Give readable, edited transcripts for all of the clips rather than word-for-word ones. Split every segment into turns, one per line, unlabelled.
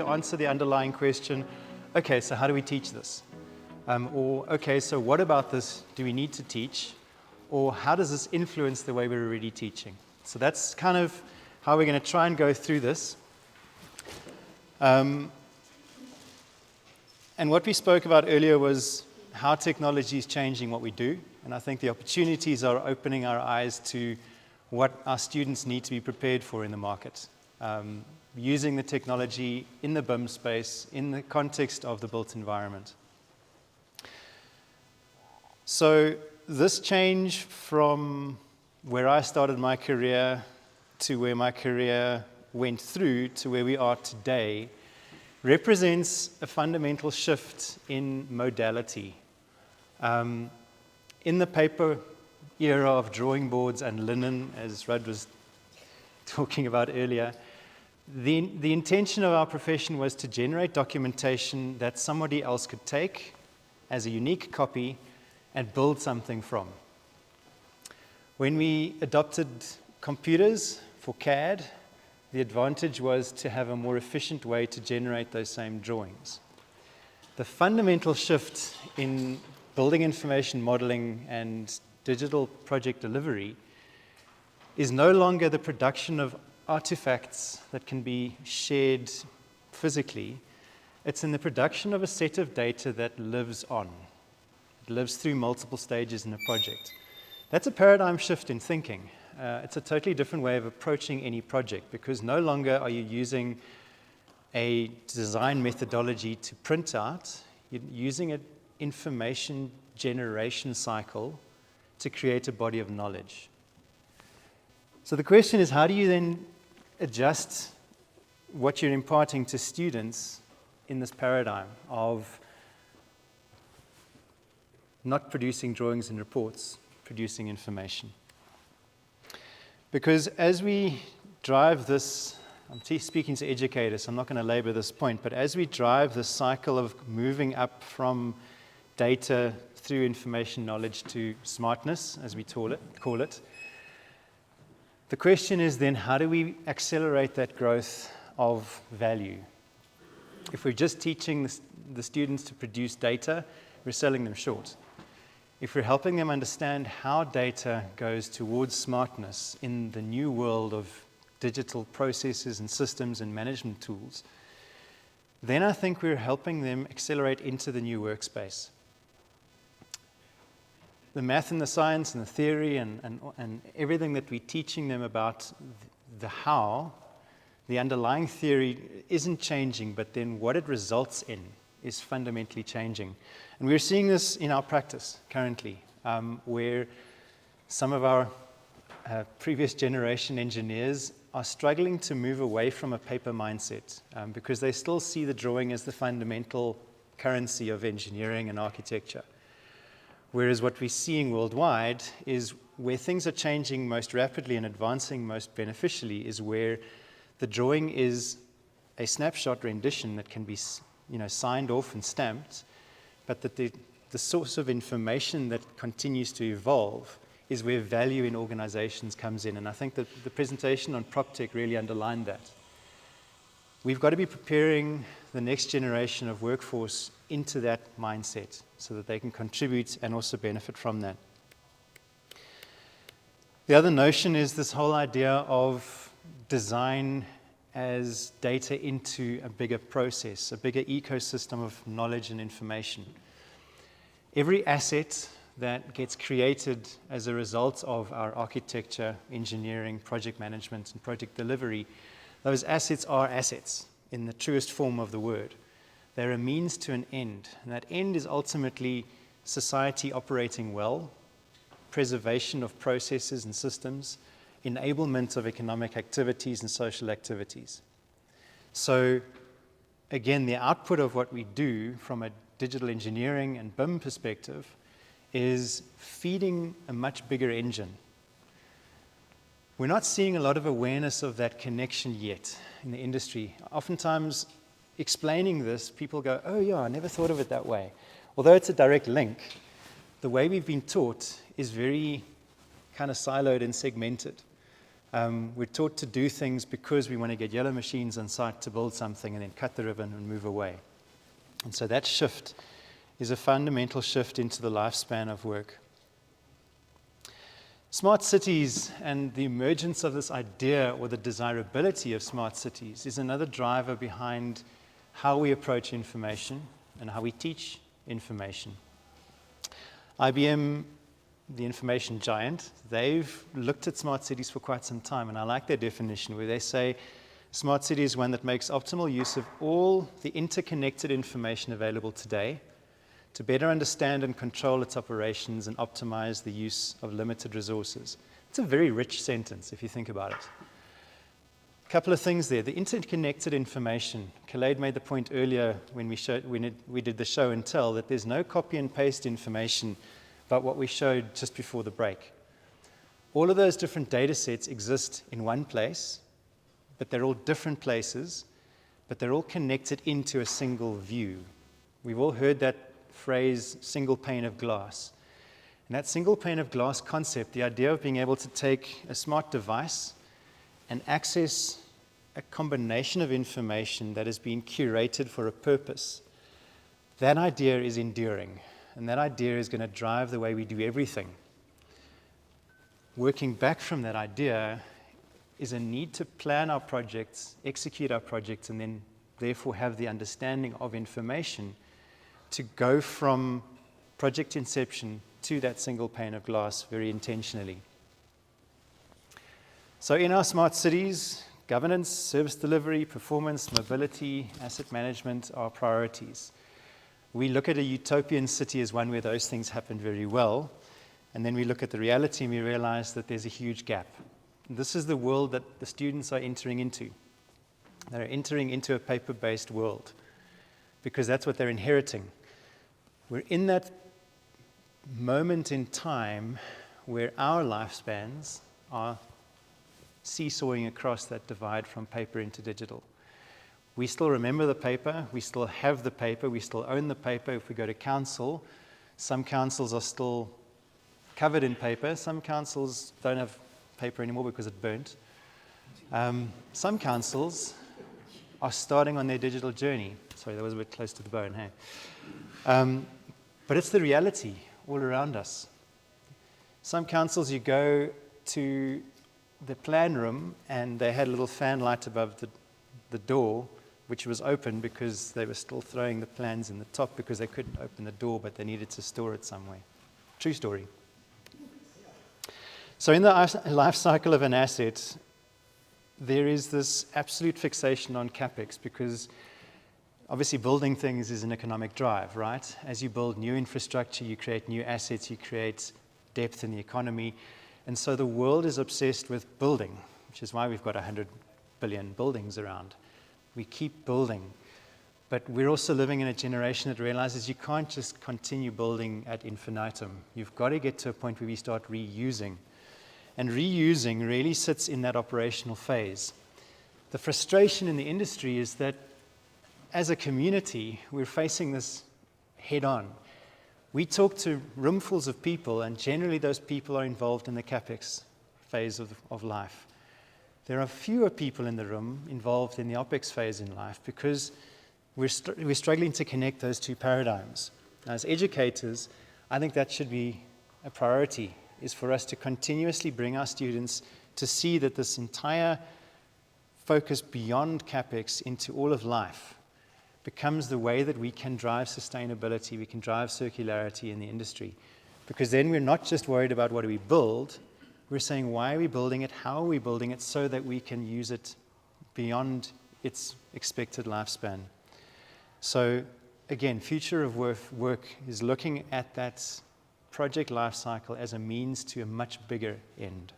to answer the underlying question, okay, so how do we teach this? Or, okay, so what about this do we need to teach? Or how does this influence the way we're already teaching? So that's kind of how we're going to try and go through this. And what we spoke about earlier was how technology is changing what we do. And I think the opportunities are opening our eyes to what our students need to be prepared for in the market. Using the technology in the BIM space, in the context of the built environment. So this change from where I started my career to where my career went through to where we are today represents a fundamental shift in modality. In the paper era of drawing boards and linen, as Rudd was talking about earlier, the intention of our profession was to generate documentation that somebody else could take as a unique copy and build something from. When we adopted computers for CAD, the advantage was to have a more efficient way to generate those same drawings. The fundamental shift in building information modeling and digital project delivery is no longer the production of artifacts that can be shared physically. It's in the production of a set of data that lives on. It lives through multiple stages in a project. That's a paradigm shift in thinking. It's a totally different way of approaching any project because no longer are you using a design methodology to print out. You're using an information generation cycle to create a body of knowledge. So the question is, how do you then adjust what you're imparting to students in this paradigm of not producing drawings and reports, producing information? Because as we drive this, I'm speaking to educators, so I'm not going to labor this point, but as we drive this cycle of moving up from data through information knowledge to smartness, as we call it, the question is then, how do we accelerate that growth of value? If we're just teaching the students to produce data, we're selling them short. If we're helping them understand how data goes towards smartness in the new world of digital processes and systems and management tools, then I think we're helping them accelerate into the new workspace. The math and the science and the theory and everything that we're teaching them about the how, the underlying theory isn't changing, but then what it results in is fundamentally changing. And we're seeing this in our practice currently, where some of our previous generation engineers are struggling to move away from a paper mindset because they still see the drawing as the fundamental currency of engineering and architecture. Whereas what we're seeing worldwide is where things are changing most rapidly and advancing most beneficially is where the drawing is a snapshot rendition that can be signed off and stamped, but that the source of information that continues to evolve is where value in organizations comes in. And I think that the presentation on PropTech really underlined that. We've got to be preparing the next generation of workforce into that mindset so that they can contribute and also benefit from that. The other notion is this whole idea of design as data into a bigger process, a bigger ecosystem of knowledge and information. Every asset that gets created as a result of our architecture, engineering, project management, and project delivery, those assets are assets in the truest form of the word. They're a means to an end, and that end is ultimately society operating well, preservation of processes and systems, enablement of economic activities and social activities. So, again, the output of what we do from a digital engineering and BIM perspective is feeding a much bigger engine. We're not seeing a lot of awareness of that connection yet in the industry. Oftentimes, explaining this, people go, oh yeah, I never thought of it that way. Although it's a direct link, the way we've been taught is very kind of siloed and segmented. We're taught to do things because we want to get yellow machines on site to build something and then cut the ribbon and move away. And so that shift is a fundamental shift into the lifespan of work. Smart cities and the emergence of this idea or the desirability of smart cities is another driver behind how we approach information and how we teach information. IBM, the information giant, they've looked at smart cities for quite some time, and I like their definition where they say smart city is one that makes optimal use of all the interconnected information available today to better understand and control its operations and optimize the use of limited resources. It's a very rich sentence if you think about it. A couple of things there. The interconnected information. Khaled made the point earlier when we did the show and tell that there's no copy and paste information about what we showed just before the break. All of those different data sets exist in one place, but they're all different places, but they're all connected into a single view. We've all heard that phrase, single pane of glass. And that single pane of glass concept, the idea of being able to take a smart device and access a combination of information that has been curated for a purpose, that idea is enduring. And that idea is going to drive the way we do everything. Working back from that idea is a need to plan our projects, execute our projects, and then therefore have the understanding of information to go from project inception to that single pane of glass very intentionally. So in our smart cities, governance, service delivery, performance, mobility, asset management are priorities. We look at a utopian city as one where those things happen very well, and then we look at the reality and we realize that there's a huge gap. And this is the world that the students are entering into. They're entering into a paper-based world because that's what they're inheriting. We're in that moment in time where our lifespans are seesawing across that divide from paper into digital. We still remember the paper, we still have the paper, we still own the paper. If we go to council, some councils are still covered in paper, some councils don't have paper anymore because it burnt. Some councils are starting on their digital journey. Sorry, that was a bit close to the bone, hey? But it's the reality all around us. Some councils, you go to the plan room and they had a little fan light above the door, which was open because they were still throwing the plans in the top because they couldn't open the door, but they needed to store it somewhere. True story. So in the life cycle of an asset, there is this absolute fixation on CapEx because obviously building things is an economic drive, right? As you build new infrastructure, you create new assets, you create depth in the economy. And so the world is obsessed with building, which is why we've got 100 billion buildings around. We keep building. But we're also living in a generation that realizes you can't just continue building ad infinitum. You've got to get to a point where we start reusing. And reusing really sits in that operational phase. The frustration in the industry is that as a community, we're facing this head on. We talk to roomfuls of people, and generally those people are involved in the CapEx phase of life. There are fewer people in the room involved in the OpEx phase in life because we're struggling to connect those two paradigms. Now, as educators, I think that should be a priority, is for us to continuously bring our students to see that this entire focus beyond CapEx into all of life becomes the way that we can drive sustainability, we can drive circularity in the industry. Because then we're not just worried about what do we build, we're saying why are we building it, how are we building it, so that we can use it beyond its expected lifespan. So again, future of work is looking at that project life cycle as a means to a much bigger end.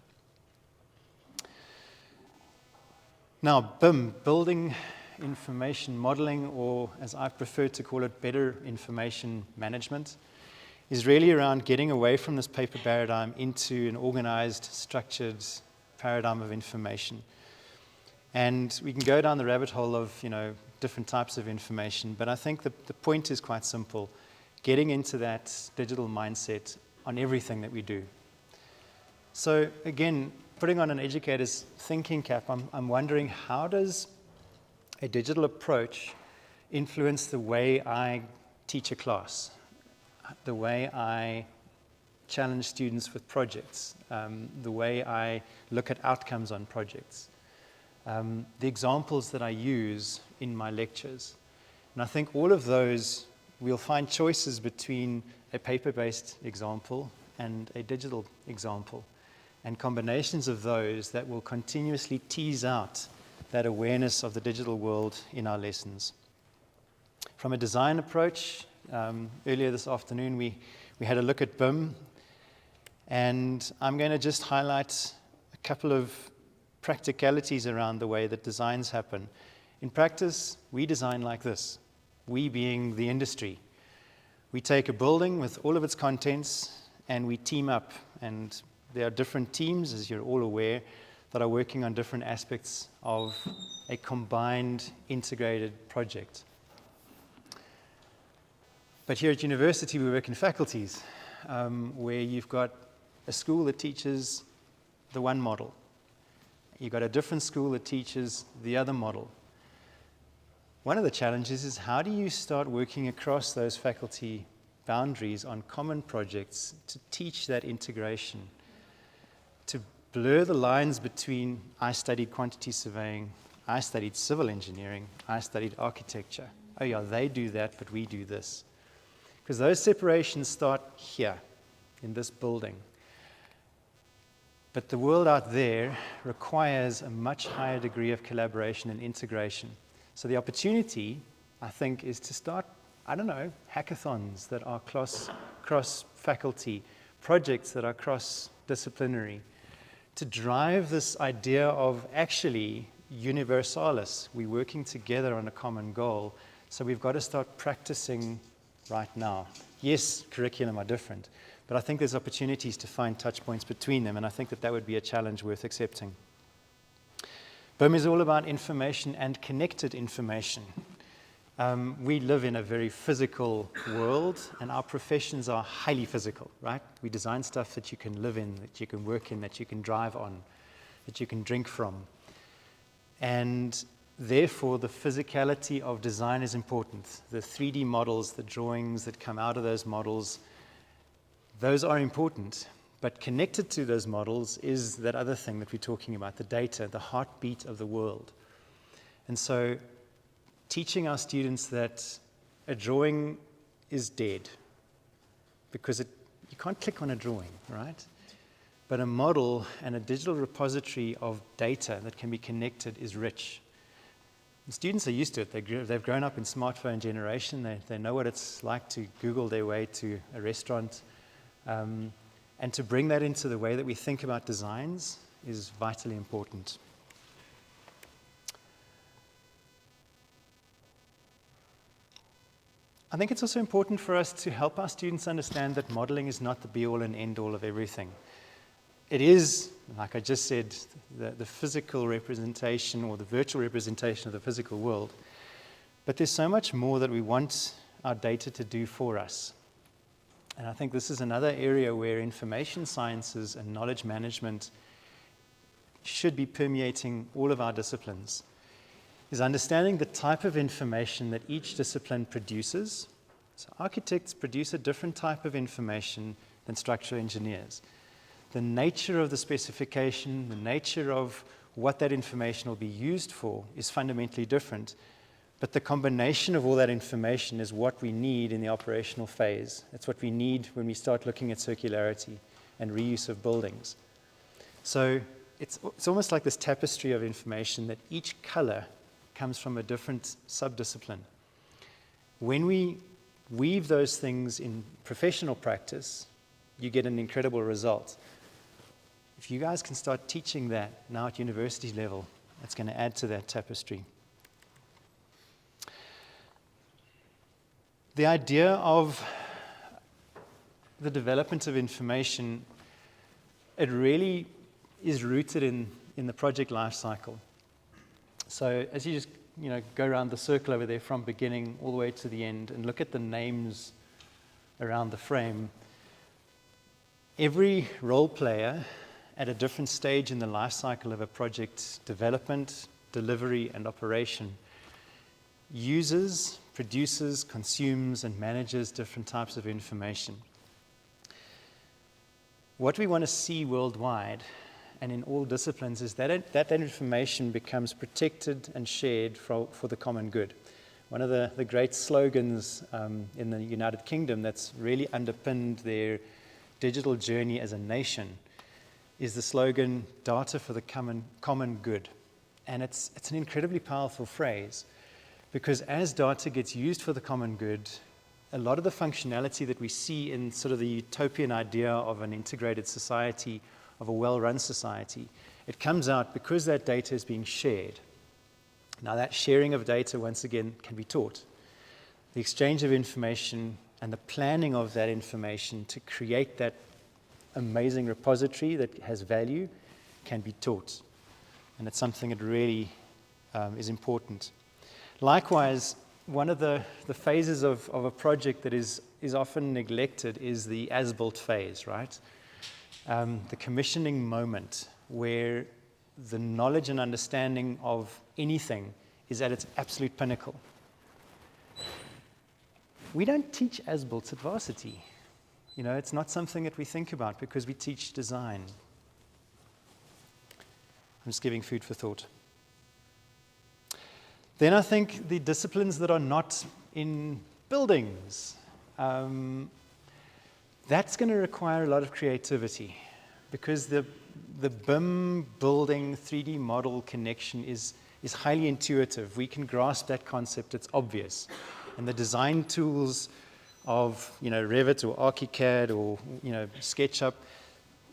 Now, BIM, building information modeling, or as I prefer to call it, better information management, is really around getting away from this paper paradigm into an organized, structured paradigm of information. And we can go down the rabbit hole of, different types of information, but I think the point is quite simple, getting into that digital mindset on everything that we do. So again, putting on an educator's thinking cap, I'm wondering, how does a digital approach influence the way I teach a class, the way I challenge students with projects, the way I look at outcomes on projects, the examples that I use in my lectures. And I think all of those, we'll find choices between a paper-based example and a digital example, and combinations of those that will continuously tease out that awareness of the digital world in our lessons. From a design approach, earlier this afternoon we had a look at BIM, and I'm going to just highlight a couple of practicalities around the way that designs happen. In practice, we design like this, we being the industry. We take a building with all of its contents and we team up, and there are different teams, as you're all aware, that are working on different aspects of a combined, integrated project. But here at university, we work in faculties, where you've got a school that teaches the one model. You've got a different school that teaches the other model. One of the challenges is, how do you start working across those faculty boundaries on common projects to teach that integration, to blur the lines between, I studied quantity surveying, I studied civil engineering, I studied architecture. Oh yeah, they do that, but we do this. Because those separations start here, in this building. But the world out there requires a much higher degree of collaboration and integration. So the opportunity, I think, is to start, I don't know, hackathons that are cross-faculty, projects that are cross-disciplinary, to drive this idea of actually universalis. We're working together on a common goal, so we've got to start practicing right now. Yes, curriculum are different, but I think there's opportunities to find touch points between them, and I think that would be a challenge worth accepting. BIM is all about information and connected information. We live in a very physical world, and our professions are highly physical, right? We design stuff that you can live in, that you can work in, that you can drive on, that you can drink from. And therefore, the physicality of design is important. The 3D models, the drawings that come out of those models, those are important. But connected to those models is that other thing that we're talking about, the data, the heartbeat of the world. And so teaching our students that a drawing is dead, because you can't click on a drawing, right? But a model and a digital repository of data that can be connected is rich. The students are used to it. They've grown up in smartphone generation. They know what it's like to Google their way to a restaurant. And to bring that into the way that we think about designs is vitally important. I think it's also important for us to help our students understand that modeling is not the be-all and end-all of everything. It is, like I just said, the physical representation or the virtual representation of the physical world. But there's so much more that we want our data to do for us. And I think this is another area where information sciences and knowledge management should be permeating all of our disciplines, is understanding the type of information that each discipline produces. So architects produce a different type of information than structural engineers. The nature of the specification, the nature of what that information will be used for is fundamentally different. But the combination of all that information is what we need in the operational phase. It's what we need when we start looking at circularity and reuse of buildings. So it's almost like this tapestry of information that each color comes from a different subdiscipline. When we weave those things in professional practice, you get an incredible result. If you guys can start teaching that now at university level, it's going to add to that tapestry. The idea of the development of information, it really is rooted in the project life cycle. So as you just go around the circle over there from beginning all the way to the end and look at the names around the frame, every role player at a different stage in the life cycle of a project development, delivery, and operation, uses, produces, consumes, and manages different types of information. What we want to see worldwide and in all disciplines is that information becomes protected and shared for the common good. One of the great slogans in the United Kingdom that's really underpinned their digital journey as a nation is the slogan, data for the common good. And it's an incredibly powerful phrase, because as data gets used for the common good, a lot of the functionality that we see in sort of the utopian idea of an integrated society, of a well-run society, it comes out because that data is being shared. Now, that sharing of data, once again, can be taught. The exchange of information and the planning of that information to create that amazing repository that has value can be taught. And it's something that really is important. Likewise, one of the phases of a project that is often neglected is the as-built phase, right? The commissioning moment where the knowledge and understanding of anything is at its absolute pinnacle. We don't teach as-built at varsity. You know, it's not something that we think about because we teach design. I'm just giving food for thought. Then I think the disciplines that are not in buildings, that's going to require a lot of creativity, because the BIM building 3D model connection is highly intuitive. We can grasp that concept, it's obvious. And the design tools of Revit or ArchiCAD or SketchUp,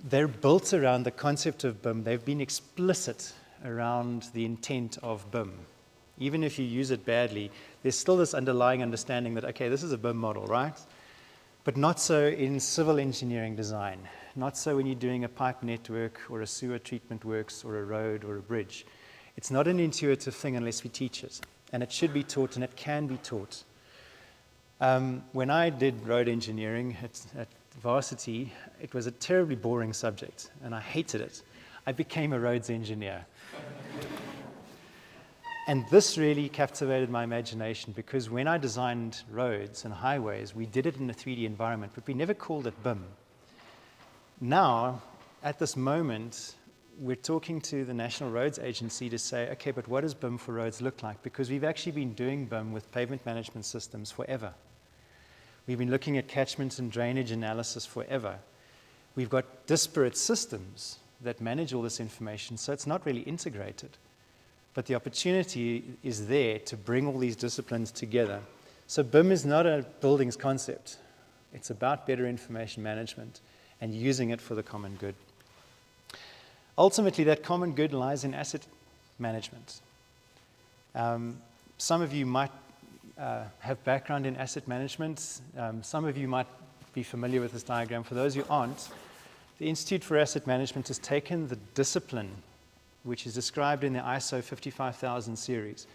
they're built around the concept of BIM. They've been explicit around the intent of BIM. Even if you use it badly, there's still this underlying understanding that, okay, this is a BIM model, right? But not so in civil engineering design. Not so when you're doing a pipe network or a sewer treatment works or a road or a bridge. It's not an intuitive thing unless we teach it. And it should be taught, and it can be taught. When I did road engineering at varsity, it was a terribly boring subject, and I hated it. I became a roads engineer. And this really captivated my imagination, because when I designed roads and highways, we did it in a 3D environment, but we never called it BIM. Now, at this moment, we're talking to the National Roads Agency to say, okay, but what does BIM for roads look like? Because we've actually been doing BIM with pavement management systems forever. We've been looking at catchment and drainage analysis forever. We've got disparate systems that manage all this information, so it's not really integrated. But the opportunity is there to bring all these disciplines together. So BIM is not a buildings concept. It's about better information management and using it for the common good. Ultimately, that common good lies in asset management. Some of you might have background in asset management. Some of you might be familiar with this diagram. For those who aren't, the Institute for Asset Management has taken the discipline, which is described in the ISO 55000 series,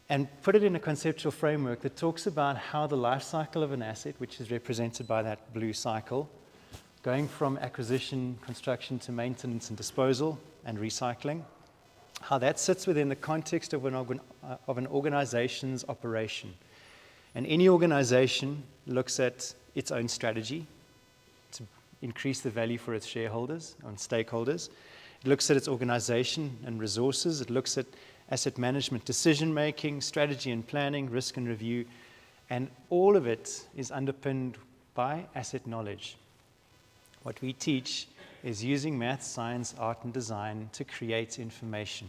and put it in a conceptual framework that talks about how the life cycle of an asset, which is represented by that blue cycle, going from acquisition, construction to maintenance and disposal and recycling, how that sits within the context of an organization's operation. And any organization looks at its own strategy to increase the value for its shareholders and stakeholders. It looks at its organization and resources. It looks at asset management, decision-making, strategy and planning, risk and review, and all of it is underpinned by asset knowledge. What we teach is using math, science, art, and design to create information.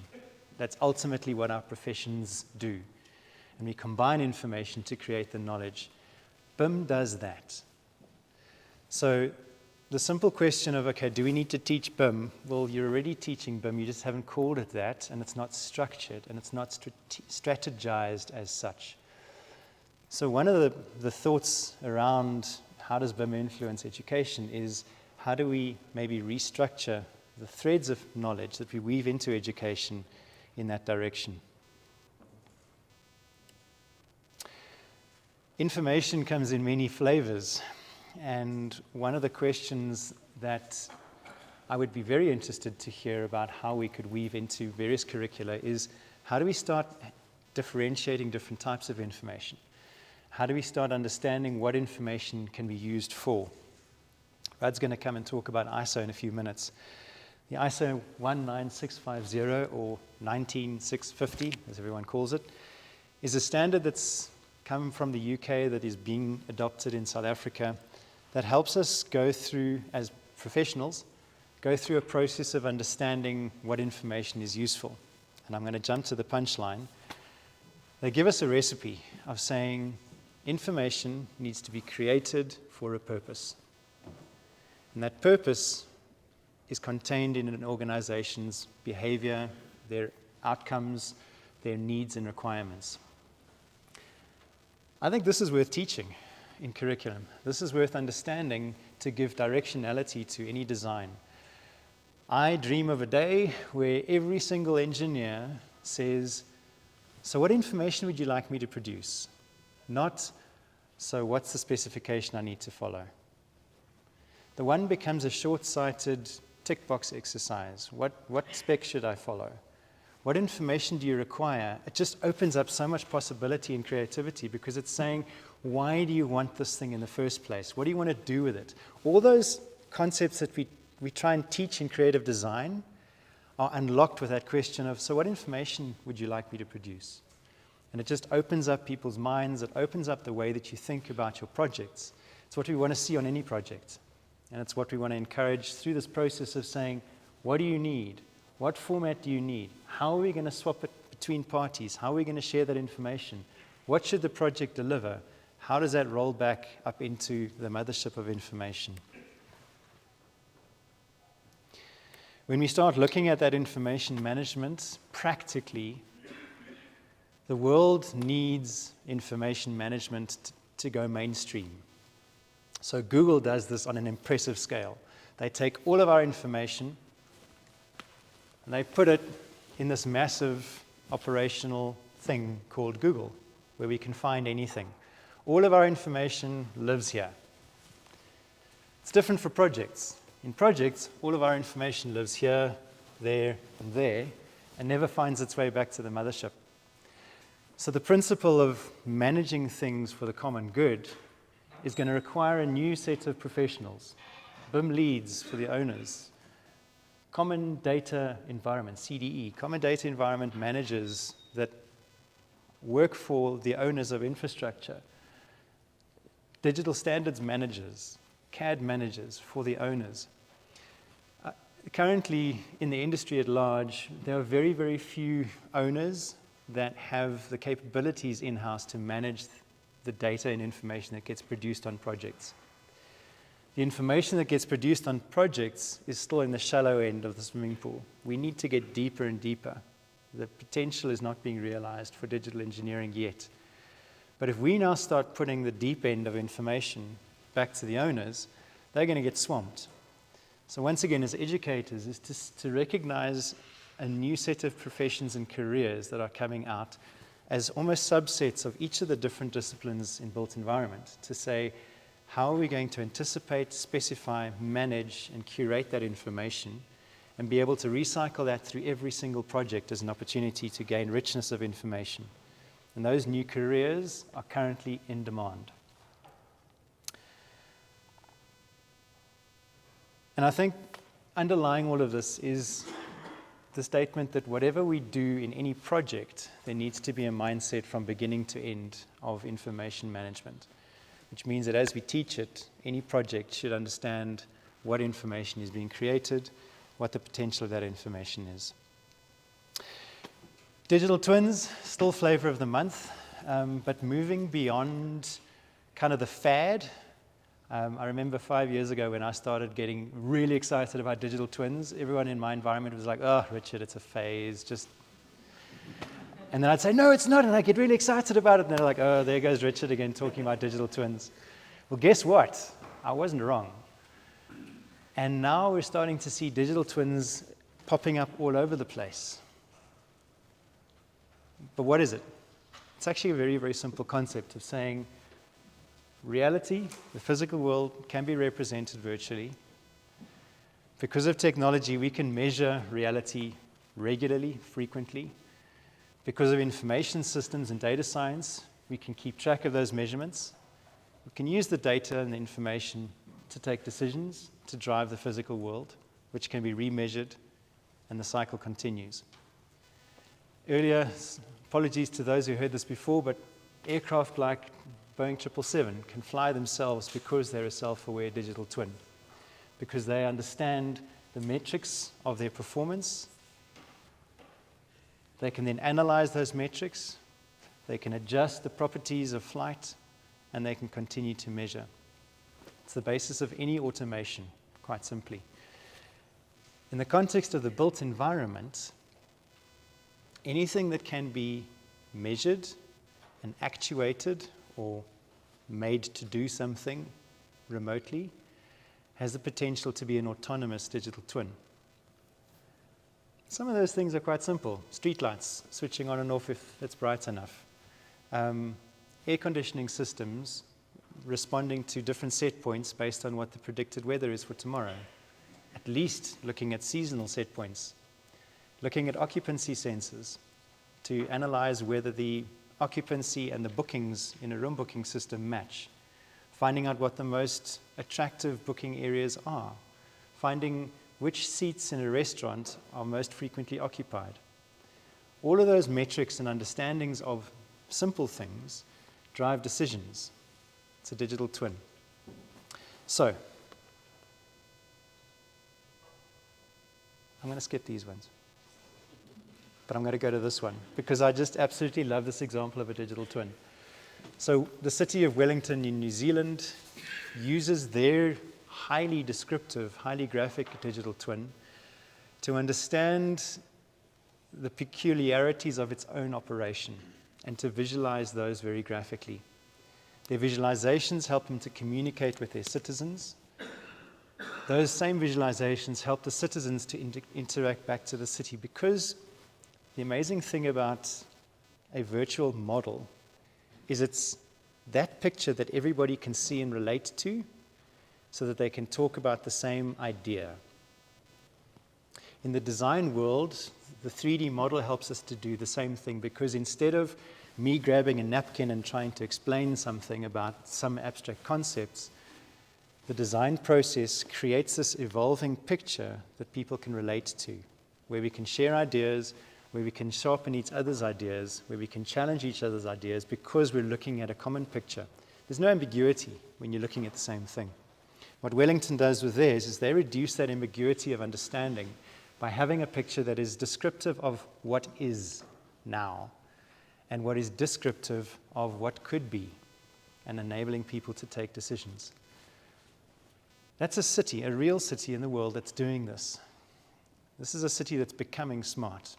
That's ultimately what our professions do. And we combine information to create the knowledge. BIM does that. So the simple question of, okay, do we need to teach BIM? Well, you're already teaching BIM, you just haven't called it that, and it's not structured, and it's not strategized as such. So one of the thoughts around how does BIM influence education is, how do we maybe restructure the threads of knowledge that we weave into education in that direction? Information comes in many flavors. And one of the questions that I would be very interested to hear about how we could weave into various curricula is how do we start differentiating different types of information? How do we start understanding what information can be used for? Rad's going to come and talk about ISO in a few minutes. The ISO 19650 or 19650, as everyone calls it, is a standard that's come from the UK that is being adopted in South Africa that helps us go through, as professionals, go through a process of understanding what information is useful. And I'm going to jump to the punchline. They give us a recipe of saying information needs to be created for a purpose. And that purpose is contained in an organization's behavior, their outcomes, their needs and requirements. I think this is worth teaching in curriculum. This is worth understanding to give directionality to any design. I dream of a day where every single engineer says, so what information would you like me to produce? Not, so what's the specification I need to follow? The one becomes a short-sighted tick box exercise. What spec should I follow? What information do you require? It just opens up so much possibility and creativity because it's saying, why do you want this thing in the first place? What do you want to do with it? All those concepts that we try and teach in creative design are unlocked with that question of, so what information would you like me to produce? And it just opens up people's minds. It opens up the way that you think about your projects. It's what we want to see on any project. And it's what we want to encourage through this process of saying, what do you need? What format do you need? How are we going to swap it between parties? How are we going to share that information? What should the project deliver? How does that roll back up into the mothership of information? When we start looking at that information management, practically, the world needs information management to go mainstream. So Google does this on an impressive scale. They take all of our information and they put it in this massive operational thing called Google, where we can find anything. All of our information lives here. It's different for projects. In projects, all of our information lives here, there, and never finds its way back to the mothership. So the principle of managing things for the common good is going to require a new set of professionals, BIM leads for the owners, Common Data Environment, CDE, Common Data Environment managers that work for the owners of infrastructure, digital standards managers, CAD managers for the owners. Currently, in the industry at large, there are very, very few owners that have the capabilities in-house to manage the data and information that gets produced on projects. The information that gets produced on projects is still in the shallow end of the swimming pool. We need to get deeper and deeper. The potential is not being realized for digital engineering yet. But if we now start putting the deep end of information back to the owners, they're going to get swamped. So once again, as educators, is to recognize a new set of professions and careers that are coming out as almost subsets of each of the different disciplines in built environment, to say, how are we going to anticipate, specify, manage, and curate that information and be able to recycle that through every single project as an opportunity to gain richness of information? And those new careers are currently in demand. And I think underlying all of this is the statement that whatever we do in any project, there needs to be a mindset from beginning to end of information management, which means that as we teach it, any project should understand what information is being created, what the potential of that information is. Digital twins, still flavor of the month, but moving beyond kind of the fad. I remember 5 years ago when I started getting really excited about digital twins, everyone in my environment was like, oh, Richard, it's a phase, just... And then I'd say, no, it's not, and I get really excited about it, and they're like, oh, there goes Richard again talking about digital twins. Well, guess what? I wasn't wrong. And now we're starting to see digital twins popping up all over the place. But what is it? It's actually a very, very simple concept of saying reality, the physical world, can be represented virtually. Because of technology, we can measure reality regularly, frequently. Because of information systems and data science, we can keep track of those measurements. We can use the data and the information to take decisions to drive the physical world, which can be remeasured, and the cycle continues. Earlier, apologies to those who heard this before, but aircraft like Boeing 777 can fly themselves because they're a self-aware digital twin, because they understand the metrics of their performance. They can then analyze those metrics, they can adjust the properties of flight, and they can continue to measure. It's the basis of any automation, quite simply. In the context of the built environment, anything that can be measured and actuated or made to do something remotely has the potential to be an autonomous digital twin. Some of those things are quite simple. Streetlights, switching on and off if it's bright enough. Air conditioning systems responding to different set points based on what the predicted weather is for tomorrow. At least looking at seasonal set points. Looking at occupancy sensors to analyze whether the occupancy and the bookings in a room booking system match. Finding out what the most attractive booking areas are. Finding which seats in a restaurant are most frequently occupied. All of those metrics and understandings of simple things drive decisions. It's a digital twin. So, I'm going to skip these ones. But I'm going to go to this one, because I just absolutely love this example of a digital twin. So the city of Wellington in New Zealand uses their highly descriptive, highly graphic digital twin to understand the peculiarities of its own operation and to visualize those very graphically. Their visualizations help them to communicate with their citizens. Those same visualizations help the citizens to interact back to the city, because the amazing thing about a virtual model is it's that picture that everybody can see and relate to so that they can talk about the same idea. In the design world, the 3D model helps us to do the same thing, because instead of me grabbing a napkin and trying to explain something about some abstract concepts, the design process creates this evolving picture that people can relate to, where we can share ideas, where we can sharpen each other's ideas, where we can challenge each other's ideas, because we're looking at a common picture. There's no ambiguity when you're looking at the same thing. What Wellington does with theirs is they reduce that ambiguity of understanding by having a picture that is descriptive of what is now and what is descriptive of what could be, and enabling people to take decisions. That's a city, a real city in the world that's doing this. This is a city that's becoming smart.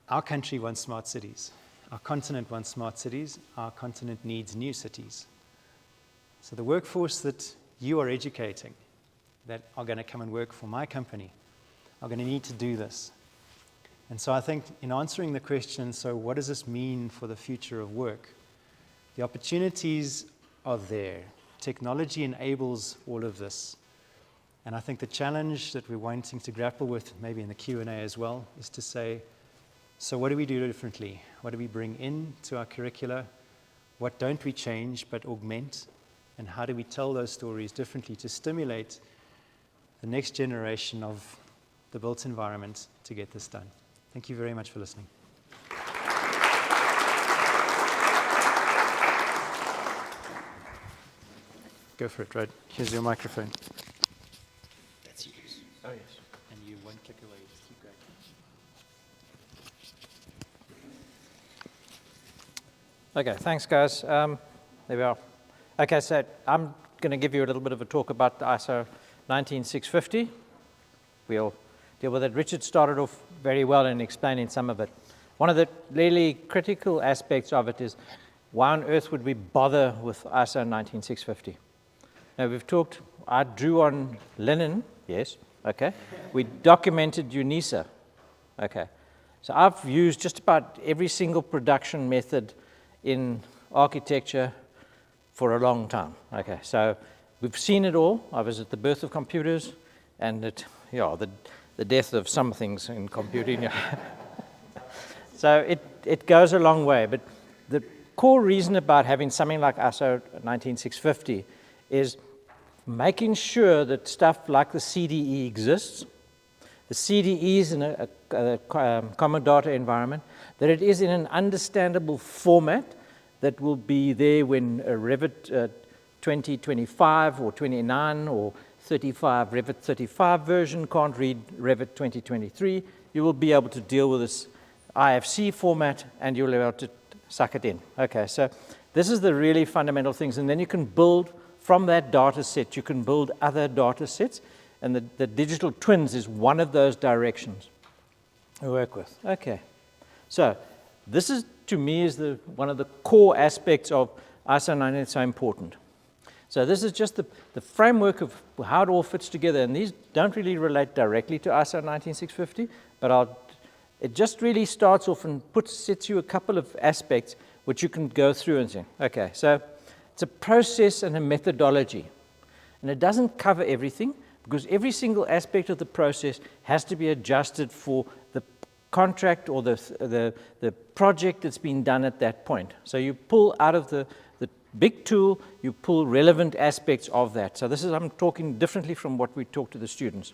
Our country wants smart cities. Our continent wants smart cities. Our continent needs new cities. So the workforce that you are educating, that are going to come and work for my company, are going to need to do this. And so I think in answering the question, so what does this mean for the future of work? The opportunities are there. Technology enables all of this. And I think the challenge that we're wanting to grapple with, maybe in the Q&A as well, is to say, so what do we do differently? What do we bring in to our curricula? What don't we change but augment? And how do we tell those stories differently to stimulate the next generation of the built environment to get this done? Thank you very much for listening. Go for it, Rod. Here's your microphone. That's yours. Oh, yes. And you one click away. Just keep going.
Okay, thanks, guys. There we are. Okay, so I'm going to give you a little bit of a talk about the ISO 19650. We'll deal with it. Richard started off very well in explaining some of it. One of the really critical aspects of it is, why on earth would we bother with ISO 19650? Now, we've talked, I drew on linen, yes, okay. We documented UNISA, okay. So I've used just about every single production method in architecture for a long time, okay. So we've seen it all. I was at the birth of computers and the death of some things in computing. So it goes a long way. But the core reason about having something like ISO 19650 is making sure that stuff like the CDE exists. The CDE is in a common data environment, that it is in an understandable format that will be there when Revit 2025 or 29 or 35, Revit 35 version can't read Revit 2023. You will be able to deal with this IFC format and you'll be able to suck it in. Okay, so this is the really fundamental things. And then you can build from that data set, you can build other data sets. And the digital twins is one of those directions to work with. Okay, so this is, to me, is one of the core aspects of ISO 90. It's so important. So this is just the framework of how it all fits together. And these don't really relate directly to ISO 19650, but it just really starts off and sets you a couple of aspects which you can go through and say, okay, so it's a process and a methodology. And it doesn't cover everything, because every single aspect of the process has to be adjusted for the contract or the project that's been done at that point. So you pull out of the big tool, you pull relevant aspects of that. So I'm talking differently from what we talk to the students.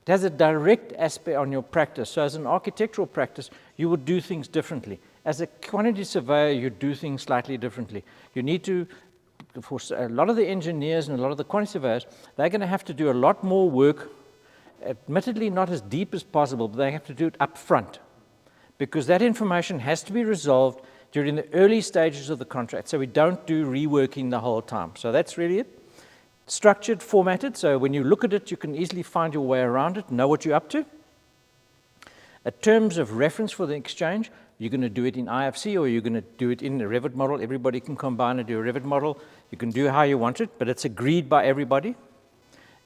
It has a direct aspect on your practice. So as an architectural practice, you would do things differently. As a quantity surveyor, you do things slightly differently. You need to, for a lot of the engineers and a lot of the quantity surveyors, they're going to have to do a lot more work, admittedly not as deep as possible, but they have to do it up front, because that information has to be resolved during the early stages of the contract, so we don't do reworking the whole time. So that's really it. Structured, formatted, so when you look at it, you can easily find your way around it, know what you're up to. Terms of reference for the exchange, you're going to do it in IFC or you're going to do it in the Revit model. Everybody can combine and do a Revit model. You can do how you want it, but it's agreed by everybody.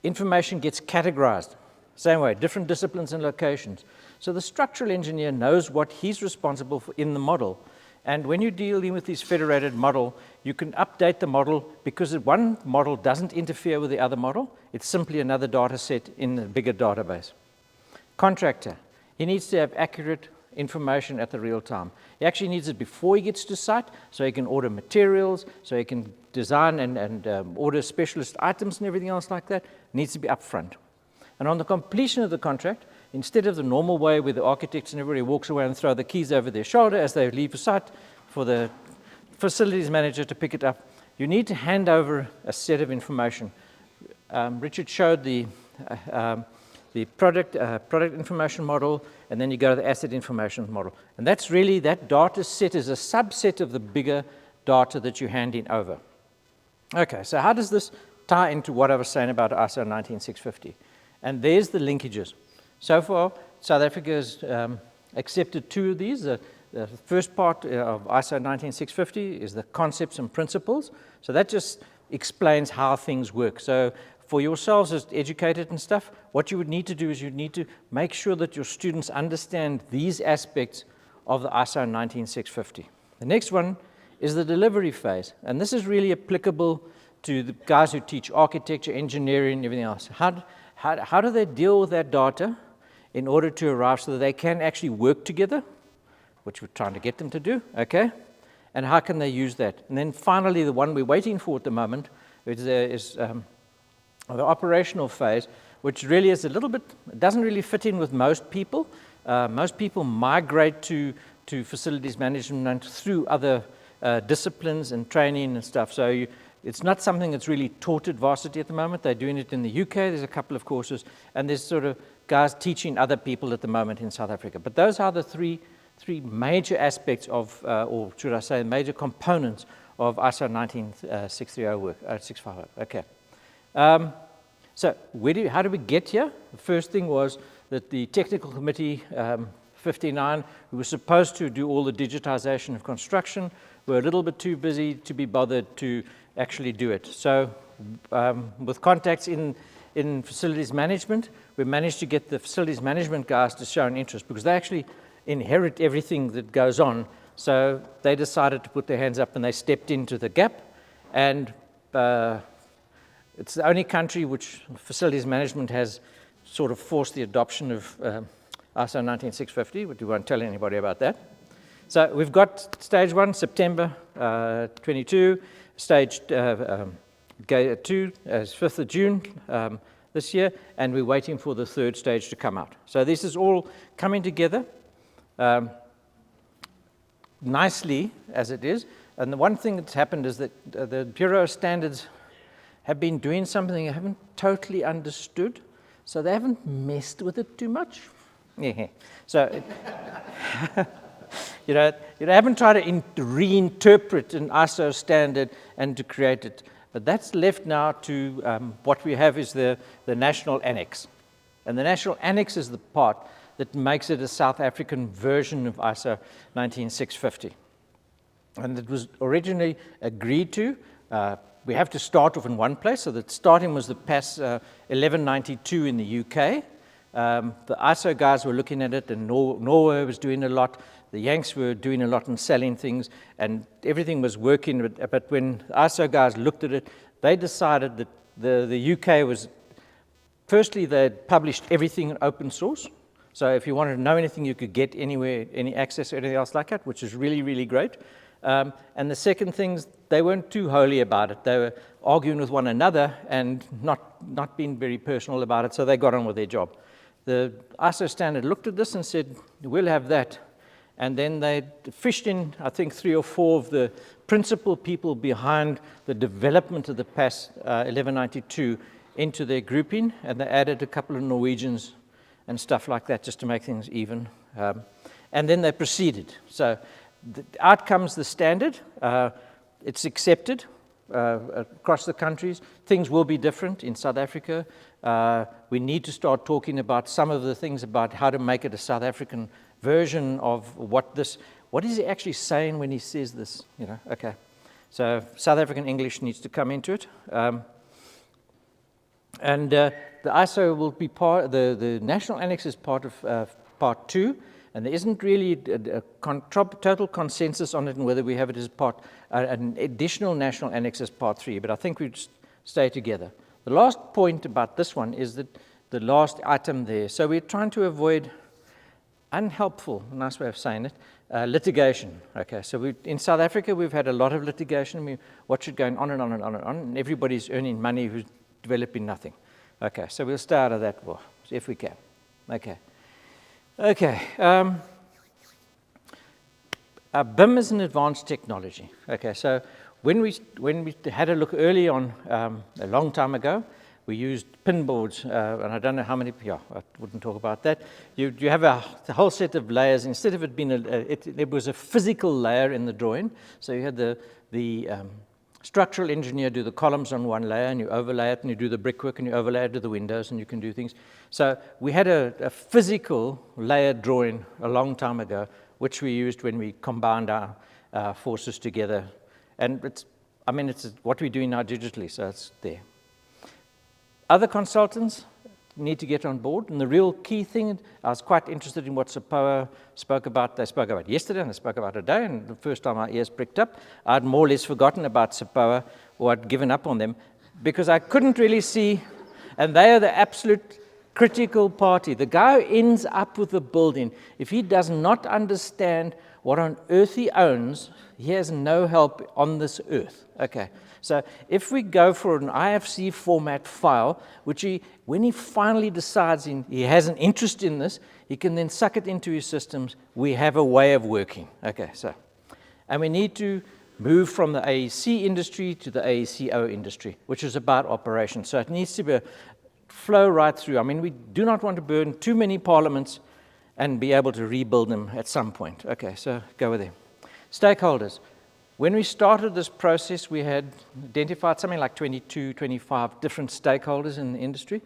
Information gets categorized. Same way, different disciplines and locations. So the structural engineer knows what he's responsible for in the model. And when you're dealing with this federated model, you can update the model because one model doesn't interfere with the other model. It's simply another data set in a bigger database. Contractor, he needs to have accurate information at the real time. He actually needs it before he gets to site, so he can order materials, so he can design and order specialist items and everything else like that. It needs to be upfront. And on the completion of the contract, instead of the normal way where the architects and everybody walks away and throw the keys over their shoulder as they leave the site for the facilities manager to pick it up, you need to hand over a set of information. Richard showed the product information model, and then you go to the asset information model. And that's really, that data set is a subset of the bigger data that you're handing over. Okay, so how does this tie into what I was saying about ISO 19650? And there's the linkages. So far, South Africa has accepted two of these. The first part of ISO 19650 is the concepts and principles. So that just explains how things work. So for yourselves as educated and stuff, what you would need to do is you need to make sure that your students understand these aspects of the ISO 19650. The next one is the delivery phase. And this is really applicable to the guys who teach architecture, engineering, and everything else. How do they deal with that data in order to arrive so that they can actually work together, which we're trying to get them to do, okay? And how can they use that? And then finally, the one we're waiting for at the moment is the operational phase, which really is a little bit, it doesn't really fit in with most people. Most people migrate to facilities management through other disciplines and training and stuff. So it's not something that's really taught at varsity at the moment. They're doing it in the UK. There's a couple of courses, and there's sort of guys teaching other people at the moment in South Africa. But those are the three major aspects of, or should I say, major components of ISO 19630 work, 650. Okay. So how do we get here? The first thing was that the technical committee 59, who was supposed to do all the digitization of construction, were a little bit too busy to be bothered to actually do it. So with contacts in facilities management, we managed to get the facilities management guys to show an interest because they actually inherit everything that goes on. So they decided to put their hands up and they stepped into the gap. And It's the only country which facilities management has sort of forced the adoption of ISO 19650, but we won't tell anybody about that. So we've got stage 1, September 22, stage 2 is 5th of June this year, and we're waiting for the third stage to come out. So this is all coming together nicely as it is. And the one thing that's happened is that the Bureau of Standards have been doing something I haven't totally understood, so they haven't messed with it too much. Yeah. So, you haven't tried to reinterpret an ISO standard and to create it. But that's left now to what we have is the National Annex. And the National Annex is the part that makes it a South African version of ISO 19650. And it was originally agreed to. We have to start off in one place, so that starting was the PAS 1192 in the UK. The ISO guys were looking at it, and Norway was doing a lot. The Yanks were doing a lot and selling things, and everything was working. But when the ISO guys looked at it, they decided that the UK was, firstly, they had published everything in open source. So if you wanted to know anything, you could get anywhere, any access or anything else like that, which is really, really great. And the second thing, they weren't too holy about it. They were arguing with one another and not being very personal about it, so they got on with their job. The ISO standard looked at this and said, we'll have that. And then they fished in, I think, 3 or 4 of the principal people behind the development of the PAS 1192 into their grouping, and they added a couple of Norwegians and stuff like that just to make things even. And then they proceeded. So out comes the standard. It's accepted across the countries. Things will be different in South Africa. We need to start talking about some of the things about how to make it a South African version of what is he actually saying when he says this, okay. So South African English needs to come into it. And the ISO will be the National Annex is part of part 2, and there isn't really a total consensus on it and whether we have it as an additional National Annex as part 3, but I think we'd stay together. The last point about this one is that the last item there, so we're trying to avoid unhelpful, nice way of saying it, litigation. Okay, so in South Africa, we've had a lot of litigation. We watch it going on and on and on and on, and everybody's earning money who's developing nothing. Okay, so we'll stay out of that war, if we can. Okay. BIM is an advanced technology. Okay, so when we had a look early on, a long time ago, we used pin boards, and I don't know how many. Yeah, I wouldn't talk about that. You have a whole set of layers. Instead of it being it was a physical layer in the drawing. So you had the structural engineer do the columns on one layer, and you overlay it, and you do the brickwork, and you overlay it to the windows, and you can do things. So we had a physical layer drawing a long time ago, which we used when we combined our forces together. And it's what we're doing now digitally, so it's there. Other consultants need to get on board, and the real key thing, I was quite interested in what SAPOA spoke about. They spoke about yesterday, and they spoke about today, and the first time my ears pricked up, I'd more or less forgotten about SAPOA, or I'd given up on them, because I couldn't really see, and they are the absolute critical party. The guy who ends up with the building, if he does not understand what on earth he owns, he has no help on this earth. Okay. So if we go for an IFC format file, which when he finally decides he has an interest in this, he can then suck it into his systems. We have a way of working. Okay, so, and we need to move from the AEC industry to the AECO industry, which is about operations. So it needs to be a flow right through. I mean, we do not want to burn too many parliaments and be able to rebuild them at some point. Okay, so go with them. Stakeholders. When we started this process, we had identified something like 22, 25 different stakeholders in the industry.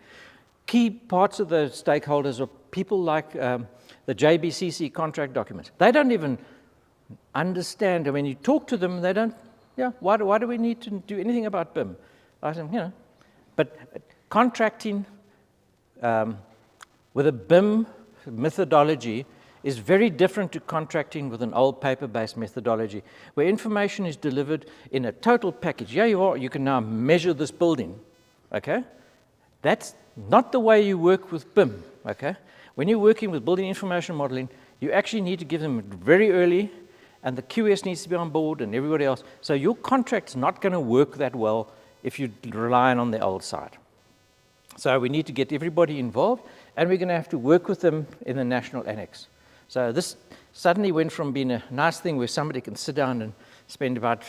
Key parts of the stakeholders are people like the JBCC contract documents. They don't even understand. And when you talk to them, they don't, why do we need to do anything about BIM? I said, but contracting with a BIM methodology is very different to contracting with an old paper-based methodology, where information is delivered in a total package. Yeah, you can now measure this building, okay? That's not the way you work with BIM, okay? When you're working with building information modeling, you actually need to give them very early, and the QS needs to be on board and everybody else. So your contract's not going to work that well if you're relying on the old side. So we need to get everybody involved, and we're going to have to work with them in the National Annex. So this suddenly went from being a nice thing where somebody can sit down and spend about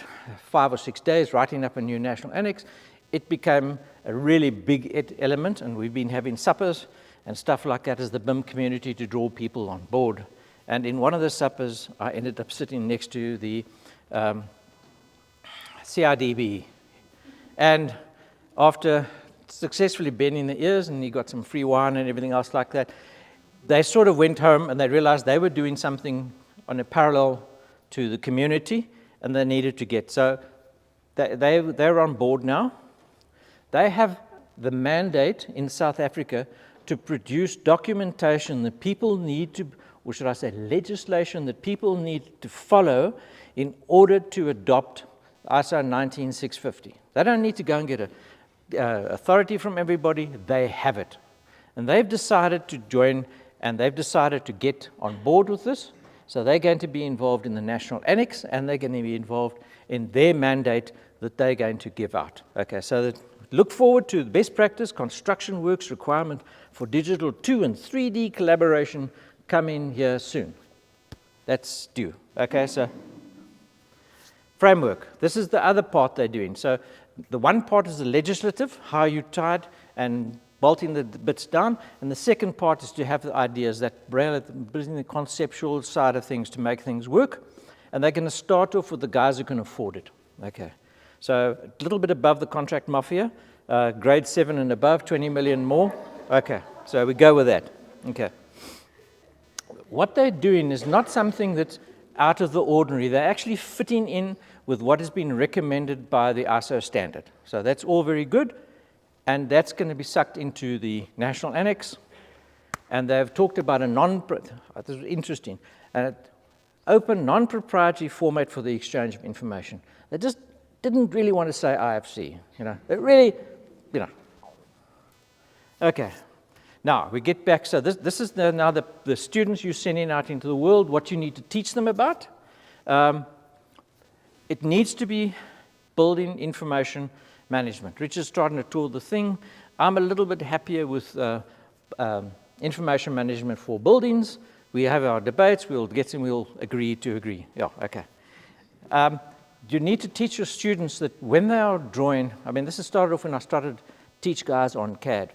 5 or 6 days writing up a new National Annex. It became a really big element, and we've been having suppers and stuff like that as the BIM community to draw people on board. And in one of the suppers, I ended up sitting next to the CIDB. And after successfully bending the ears, and he got some free wine and everything else like that, they sort of went home and they realized they were doing something on a parallel to the community, and they needed to get. So they're on board now. They have the mandate in South Africa to produce documentation that people need to, or should I say legislation that people need to follow in order to adopt ISO 19650. They don't need to go and get a authority from everybody, they have it. And they've decided to join, and they've decided to get on board with this. So they're going to be involved in the National Annex, and they're going to be involved in their mandate that they're going to give out. Okay, so that, look forward to the best practice construction works requirement for digital 2 and 3D collaboration coming here soon. That's due. Okay, so framework. This is the other part they're doing. So the one part is the legislative, how you tied and bolting the bits down, and the second part is to have the ideas that bring the conceptual side of things to make things work, and they're going to start off with the guys who can afford it. Okay, so a little bit above the contract mafia, grade 7 and above, 20 million more. Okay, so we go with that. Okay, what they're doing is not something that's out of the ordinary. They're actually fitting in with what has been recommended by the ISO standard. So that's all very good, and that's going to be sucked into the National Annex. And they've talked about a this is interesting, an open non-proprietary format for the exchange of information. They just didn't really want to say IFC, you know. It really, you know. Okay. Now, we get back, so this is now the students you're sending out into the world, what you need to teach them about. It needs to be building information management. Richard's starting to tour the thing. I'm a little bit happier with information management for buildings. We have our debates, we'll get and we'll agree to agree. Yeah, okay. You need to teach your students that when they are drawing, I mean, this has started off when I started to teach guys on CAD.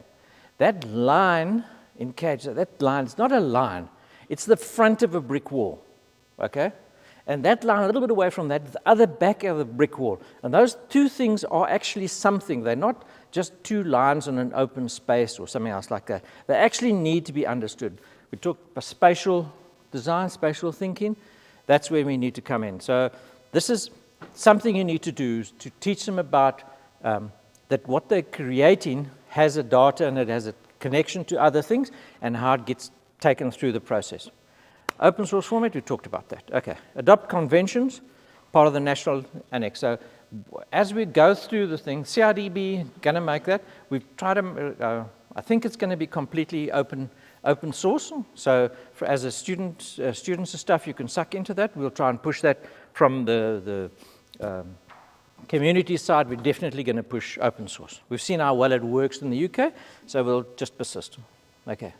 That line in CAD, that line is not a line. It's the front of a brick wall, okay? And that line, a little bit away from that, the other back of the brick wall. And those two things are actually something. They're not just two lines on an open space or something else like that. They actually need to be understood. We talk about spatial design, spatial thinking. That's where we need to come in. So this is something you need to do, is to teach them about that what they're creating has a data and it has a connection to other things and how it gets taken through the process. Open source format, we talked about that. Okay, adopt conventions, part of the National Annex. So as we go through the thing, CIDB going to make that. We've tried to, I think it's going to be completely open source. So as a students and stuff, you can suck into that. We'll try and push that from the community side. We're definitely going to push open source. We've seen how well it works in the UK, so we'll just persist. Okay,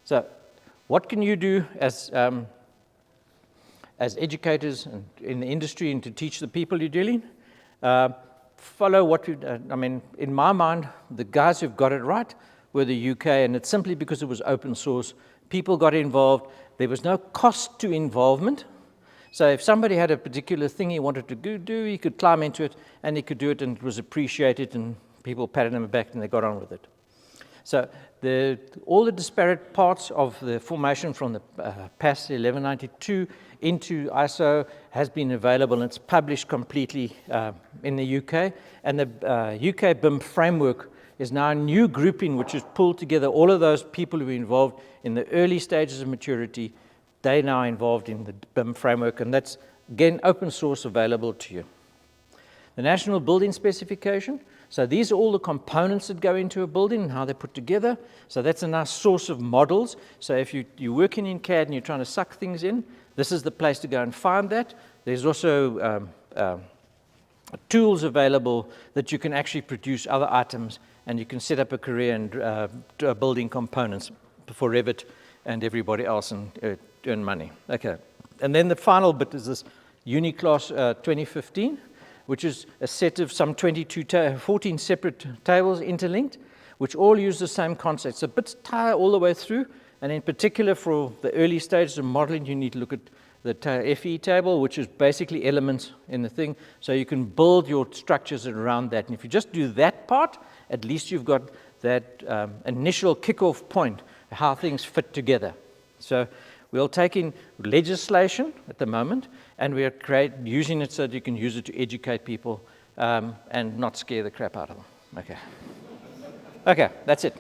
so what can you do as educators and in the industry and to teach the people you're dealing? Follow what we've done. I mean, in my mind, the guys who've got it right were the UK, and it's simply because it was open source. People got involved. There was no cost to involvement. So if somebody had a particular thing he wanted to do, he could climb into it, and he could do it, and it was appreciated, and people patted him back, and they got on with it. So all the disparate parts of the formation from the PAS 1192 into ISO has been available, and it's published completely in the UK. And the UK BIM framework is now a new grouping which has pulled together all of those people who were involved in the early stages of maturity. They're now involved in the BIM framework, and that's, again, open source available to you. the National Building Specification. So these are all the components that go into a building and how they're put together. So that's a nice source of models. So if you're working in CAD and you're trying to suck things in, this is the place to go and find that. There's also tools available that you can actually produce other items, and you can set up a career in building components for Revit and everybody else and earn money. Okay. And then the final bit is this Uniclass 2015, which is a set of some 14 separate tables interlinked, which all use the same concept. So bits tie all the way through, and in particular for the early stages of modeling, you need to look at the FE table, which is basically elements in the thing, so you can build your structures around that. And if you just do that part, at least you've got that initial kickoff point, how things fit together. So we'll take in legislation at the moment, and we are using it so that you can use it to educate people and not scare the crap out of them. Okay. Okay, that's it.